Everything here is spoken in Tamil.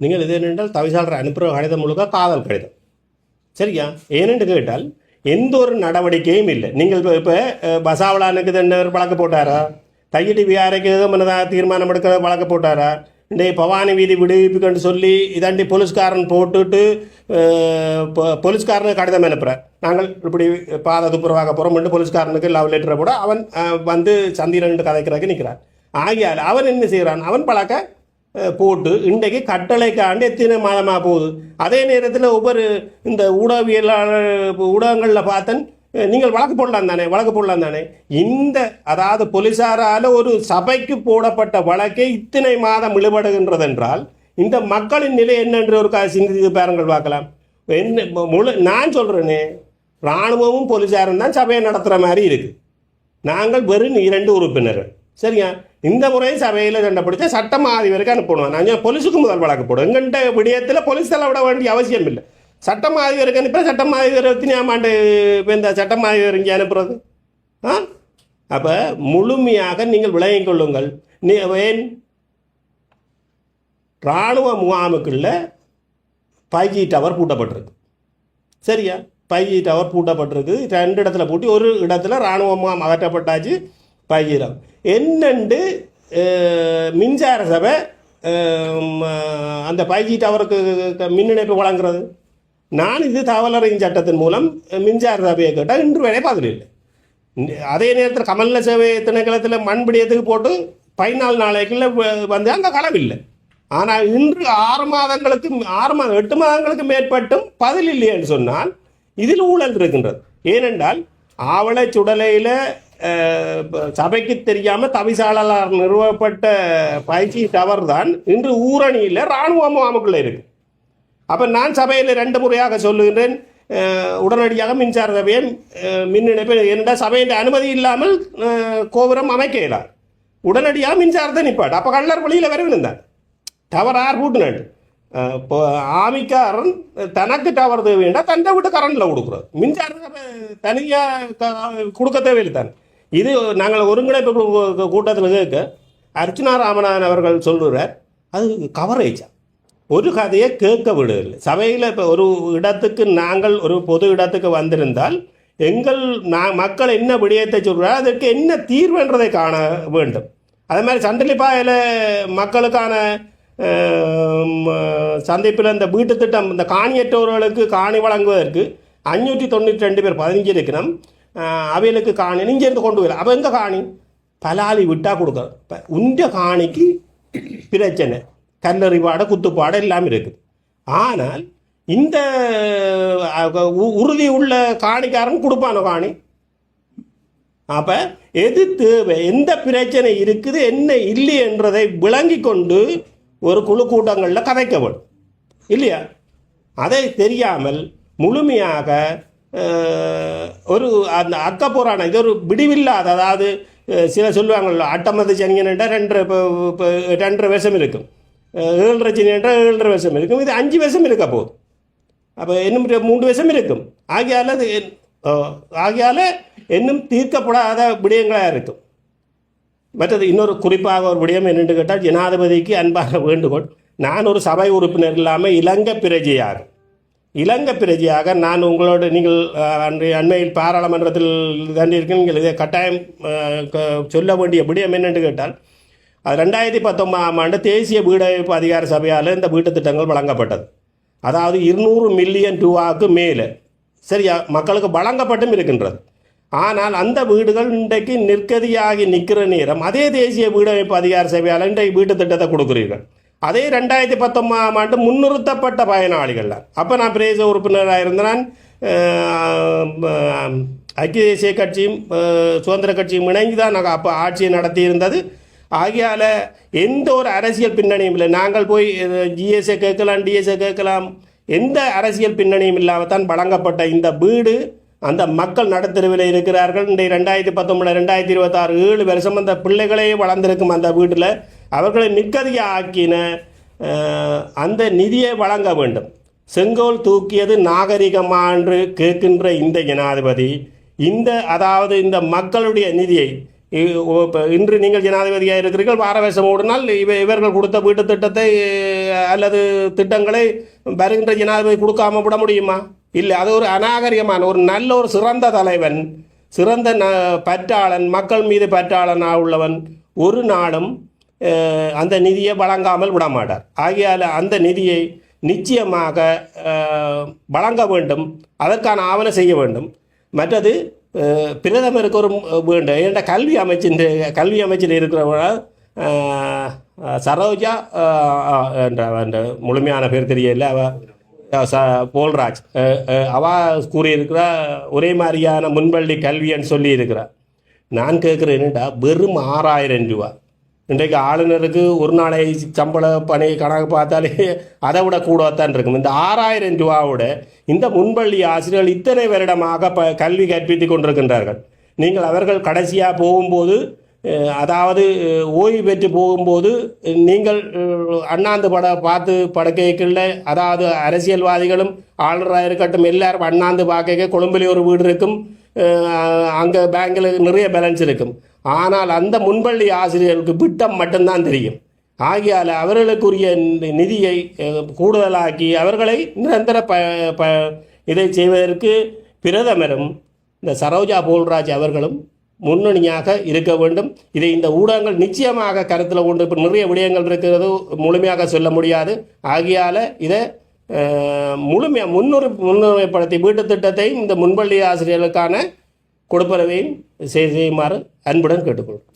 நீங்கள் இது என்னென்றால் தவிசாளர் அனுப்புகிற கடிதம் முழுக்க காதல் கடிதம். சரியா? ஏனென்று கேட்டால் எந்த ஒரு நடவடிக்கையும் இல்லை. நீங்கள் இப்போ பசாவளானுக்கு என்ன வழக்கு போட்டாரா? தையிட்டு வியாரைக்கு மனதாக தீர்மானம் எடுக்க வழக்கு போட்டாரா? இன்றைய பவானி வீதி விடுவிப்புன்னு சொல்லி இதாண்டி போலீஸ்காரன் போட்டுட்டு போலீஸ்காரனுக்கு கடிதம் அனுப்புகிறார். நாங்கள் இப்படி பாதை துப்புரவாக போகிறோம் போலீஸ்காரனுக்கு லவ் லெட்டரை கூட அவன் வந்து சந்திரன் கதைக்கிறதுக்கு நிற்கிறான். ஆகியால் அவன் என்ன செய்கிறான்? அவன் பழக்க போட்டு இன்றைக்கு கட்டளைக்காண்டு எத்தனை மாதமாக போகுது. அதே நேரத்தில் ஒவ்வொரு இந்த ஊடகங்களில் பார்த்தன் நீங்கள் வழக்கு போடலாம் தானே. இந்த அதாவது போலீஸாரால் ஒரு சபைக்கு போடப்பட்ட வழக்கே இத்தனை மாதம் இழுபடுகின்றது என்றால் இந்த மக்களின் நிலை என்னென்று ஒரு சிந்தித்து பாருங்கள் பார்க்கலாம். என்ன நான் சொல்கிறேனே, இராணுவமும் போலீஸாரும் தான் சபையை நடத்துகிற மாதிரி இருக்குது. நாங்கள் வெறும் 2 உறுப்பினர்கள். சரியா? இந்த முறை சபையில் சண்டை பிடிச்சா சட்டம் அதிபருக்கு அனுப்பணும். நாங்கள் போலீஸுக்கு முதல் வழக்கு போடுவோம். எங்கள்கிட்ட விடயத்தில் போலீஸ் தலை விட வேண்டிய அவசியம் இல்லை. சட்டம் அதிபருக்கு அனுப்ப சட்டம் அதிபர் ஆமாண்டு இப்போ இந்த சட்டம் அதிபர் இங்கே அனுப்புறது. அப்போ முழுமையாக நீங்கள் விளங்கிக் கொள்ளுங்கள். ஏன் இராணுவ முகாமுக்குள்ள 5G டவர் பூட்டப்பட்டிருக்கு. சரியா? 5G tower பூட்டப்பட்டிருக்கு. 2 இடத்துல பூட்டி ஒரு இடத்துல இராணுவ முகாம் அகற்றப்பட்டாச்சு. 5G டவர் என்னண்டு மின்சார சபை அந்த 5G டவருக்கு மின் இணைப்பு வழங்குறது. நான் இது தகவலறியும் சட்டத்தின் மூலம் மின்சார சபையை கேட்டால் இன்று வேலை பதில் இல்லை. அதே நேரத்தில் கமல்ல சேவை திணைக்களத்தில் மண்பிடியத்துக்கு போட்டு 14 நாளைக்குள்ள வந்து அங்கே களவில்லை. ஆனால் இன்று 8 மாதங்களுக்கு மேற்பட்டும் பதில் இல்லை என்று சொன்னால் இதில் ஊழல் இருக்கின்றது. ஏனென்றால் ஆவளை சுடலையில் சபைக்கு தெரியாமல் தவிசாளர் நிறுவப்பட்ட 5G டவர் தான் இன்று ஊரணியில் இராணுவ முகாமுக்குள்ளே இருக்கு. அப்போ நான் சபையில் 2 முறையாக சொல்லுகின்றேன், உடனடியாக மின்சார சபையை மின் இணைப்பு ஏனென்றால் சபையின் அனுமதி இல்லாமல் கோபுரம் அமைக்கலாம். உடனடியாக மின்சாரத்தை நிப்பாட்டு. அப்போ கள்ளர் வழியில் வரவிருந்தார் டவர் ஆர் பூட்டுனாட்டு. இப்போ ஆமிக்காரன் தனக்கு டவர் தேவைண்டா தண்டை விட்டு கரண்டில் கொடுக்குறது. மின்சார தனியாக கொடுக்க தேவையில்லை தான். இது நாங்கள் ஒருங்கிணைப்பு கூட்டத்தில் கேட்க அர்ச்சனா ராமநாதன் அவர்கள் சொல்கிறார், அது கவரேஜா ஒரு கதையை கேட்க விடுதில்லை. சபையில் இப்போ ஒரு இடத்துக்கு நாங்கள் ஒரு பொது இடத்துக்கு வந்திருந்தால் மக்கள் என்ன விடயத்தை சொல்கிறார், அதற்கு என்ன தீர்வுன்றதை காண வேண்டும். அதே மாதிரி சண்டலிப்பாயில் மக்களுக்கான சந்திப்பில் இந்த வீட்டு திட்டம் இந்த காணியற்றவர்களுக்கு காணி வழங்குவதற்கு 592 பேர் 15 இருக்கணும். அவைகளுக்கு காணி இங்கேருந்து கொண்டு போயிடலாம். அப்போ எங்கே காணி பலாலி விட்டால் கொடுக்குறோம். இப்போ உண்ட காணிக்கு பிரச்சனை, கல்லறிவாடை குத்துப்பாடை எல்லாம் இருக்குது. ஆனால் இந்த உறுதி உள்ள காணிக்காரன் கொடுப்பானோ காணி. அப்போ எது தேவை, எந்த பிரச்சனை இருக்குது, என்ன இல்லை என்றதை விளங்கி கொண்டு ஒரு குழு கூட்டங்களில் கதைக்கப்படும் இல்லையா? அதை தெரியாமல் முழுமையாக ஒரு அந்த அக்கப்போரான இது ஒரு விடிவில்லாத, அதாவது சில சொல்லுவாங்கள்ல அட்டமத்து சனியன்ட்டா 2.5 வருஷம் இருக்கும், 7 சனியன்ட்டா 7.5 வருஷம் இருக்கும், இது 5 வருஷம் இருக்க போதும். அப்போ இன்னும் 3 வருஷம் இருக்கும். ஆகையால் இன்னும் தீர்க்கப்படாத விடயங்களாக இருக்கும். மற்றது இன்னொரு குறிப்பாக ஒரு விடயம் என்னென்று கேட்டால், ஜனாதிபதிக்கு அன்பான வேண்டுகோள். நான் ஒரு சபை உறுப்பினர் இல்லாமல் இலங்கை பிரஜையாக நான் உங்களோட நீங்கள் அண்மையில் பாராளுமன்றத்தில் தாண்டி இருக்க நீங்கள் இதை கட்டாயம் சொல்ல வேண்டிய விடயம் என்னென்று கேட்டால், அது 2019ஆம் ஆண்டு தேசிய வீடமைப்பு அதிகார சபையால் இந்த வீட்டு திட்டங்கள் வழங்கப்பட்டது. அதாவது 200 மில்லியன் ரூபாய்க்கு மேலே சரியா மக்களுக்கு வழங்கப்பட்டும் இருக்கின்றது. ஆனால் அந்த வீடுகள் இன்றைக்கு நிற்கதியாகி நிற்கிற நேரம் அதே தேசிய வீடமைப்பு அதிகார சபையால் இன்றைக்கு வீட்டு திட்டத்தை கொடுக்குறீர்கள். அதே 2019ஆம் ஆண்டு முன்னிறுத்தப்பட்ட பயனாளிகள் தான். அப்போ நான் பிரதேச உறுப்பினராக இருந்தேன். ஐக்கிய தேசிய கட்சியும் சுதந்திர கட்சியும் இணைந்து தான் நாங்கள் அப்போ ஆட்சியை நடத்தி இருந்தது. ஆகையால் எந்த ஒரு அரசியல் பின்னணியும் இல்லை. நாங்கள் போய் ஜிஎஸ்ஏ கேட்கலாம், டிஎஸ்ஏ கேட்கலாம், எந்த அரசியல் பின்னணியும் இல்லாமல் தான் வழங்கப்பட்ட இந்த வீடு அந்த மக்கள் நடுத்தருவில் இருக்கிறார்கள். இன்றைய 2019 2026 7 வருஷம் அந்த பிள்ளைகளே வளர்ந்திருக்கும் அந்த வீட்டில் அவர்களை நிற்கதியாக ஆக்கின அந்த நிதியை வழங்க வேண்டும். செங்கோல் தூக்கியது நாகரிகமா என்று கேட்கின்ற இந்த ஜனாதிபதி அதாவது இந்த மக்களுடைய நிதியை இன்று நீங்கள் ஜனாதிபதியாக இருக்கிறீர்கள், வார வேஷம் ஓடினால் இவர்கள் கொடுத்த வீட்டு திட்டத்தை அல்லது திட்டங்களை வருகின்ற ஜனாதிபதி கொடுக்காம விட முடியுமா? இல்லை, அது ஒரு அநாகரிகமான ஒரு நல்ல ஒரு சிறந்த தலைவன், சிறந்த பற்றாளன், மக்கள் மீது பற்றாளனாக உள்ளவன் ஒரு நாளும் அந்த நிதியை வழங்காமல் விட மாட்டார். ஆகையால் அந்த நிதியை நிச்சயமாக வழங்க வேண்டும், அதற்கான ஆவணம் செய்ய வேண்டும். மற்றது பிரதமருக்கு ஒரு வேண்டும். ஏன்னா கல்வி அமைச்சர் இருக்கிறவங்க சரோஜா என்ற முழுமையான பேர் தெரியல, போல்ராஜ், அவ கூறியிருக்கிற ஒரே மாதிரியான முன்பள்ளி கல்வின்னு சொல்லியிருக்கிறார். நான் கேட்குறேன்டா, வெறும் 6000 ரூபா. இன்றைக்கு ஆளுநருக்கு ஒரு நாளை சம்பள பணி கணக்கு பார்த்தாலே அதை விட கூடத்தான் இருக்கும். இந்த 6000 ரூபாவோட இந்த முன்பள்ளி ஆசிரியர்கள் இத்தனை வருடமாக கல்வி கற்பித்து கொண்டிருக்கின்றார்கள். நீங்கள் அவர்கள் கடைசியாக போகும்போது, அதாவது ஓய்வு பெற்று போகும்போது, நீங்கள் அண்ணாந்து பார்த்து படுக்கைக்குள்ள, அதாவது அரசியல்வாதிகளும் ஆளுநராக இருக்கட்டும் எல்லாரும் அண்ணாந்து பார்க்க கொழும்பிலே ஒரு வீடு இருக்கும், அங்கே பேங்கில் நிறைய பேலன்ஸ் இருக்கும். ஆனால் அந்த முன்பள்ளி ஆசிரியர்களுக்கு விட்டம் மட்டும்தான் தெரியும். ஆகையால் அவர்களுக்குரிய நிதியை கூடுதலாக்கி அவர்களை நிரந்தர இதை செய்வதற்கு பிரதமரும் இந்த சரோஜா போல்ராஜ் அவர்களும் முன்னணியாக இருக்க வேண்டும். இதை இந்த ஊடகங்கள் நிச்சயமாக கருத்தில் கொண்டு, இப்போ நிறைய விடயங்கள் இருக்கிறது, முழுமையாக சொல்ல முடியாது. ஆகையால் இதை முழுமையாக முன்னுரிமைப்படுத்தி வீட்டு திட்டத்தையும் இந்த முன்பள்ளி ஆசிரியர்களுக்கான கொடுப்பனவையும் செய்யுமாறு அன்புடன் கேட்டுக்கொள்கிறேன்.